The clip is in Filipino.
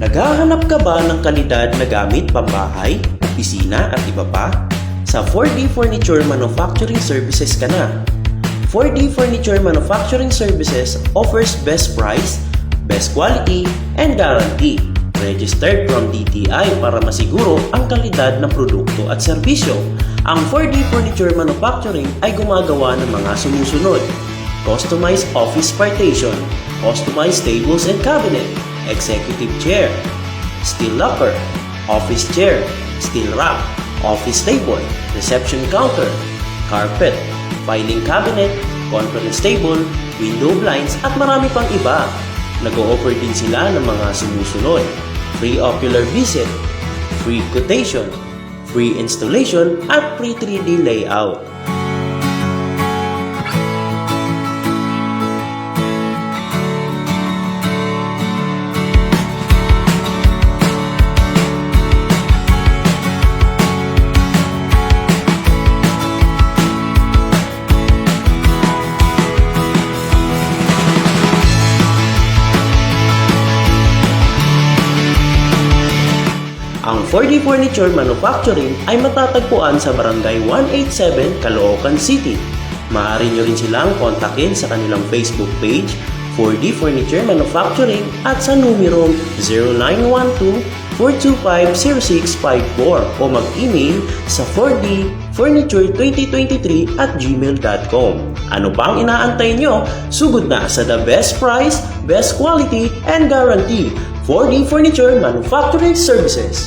Naghahanap ka ba ng kalidad na gamit pambahay, opisina at iba pa? Sa 4D Furniture Manufacturing Services ka na. 4D Furniture Manufacturing Services offers best price, best quality, and guarantee. Registered from DTI para masiguro ang kalidad ng produkto at serbisyo. Ang 4D Furniture Manufacturing ay gumagawa ng mga sumusunod: customized office partition, customized tables and cabinet, executive chair, steel locker, office chair, steel rack, office table, reception counter, carpet, filing cabinet, conference table, window blinds at marami pang iba. Nag-o-offer din sila ng mga sumusunod: free ocular visit, free quotation, free installation at free 3D layout. Ang 4D Furniture Manufacturing ay matatagpuan sa Barangay 187, Caloocan City. Maaari nyo rin silang kontakin sa kanilang Facebook page, 4D Furniture Manufacturing, at sa numero 0912-425-0654 o mag-email sa 4dfurniture2023@gmail.com. Ano pang inaantay nyo? Sugod na sa the best price, best quality, and guarantee. 4D Furniture Manufacturing Services.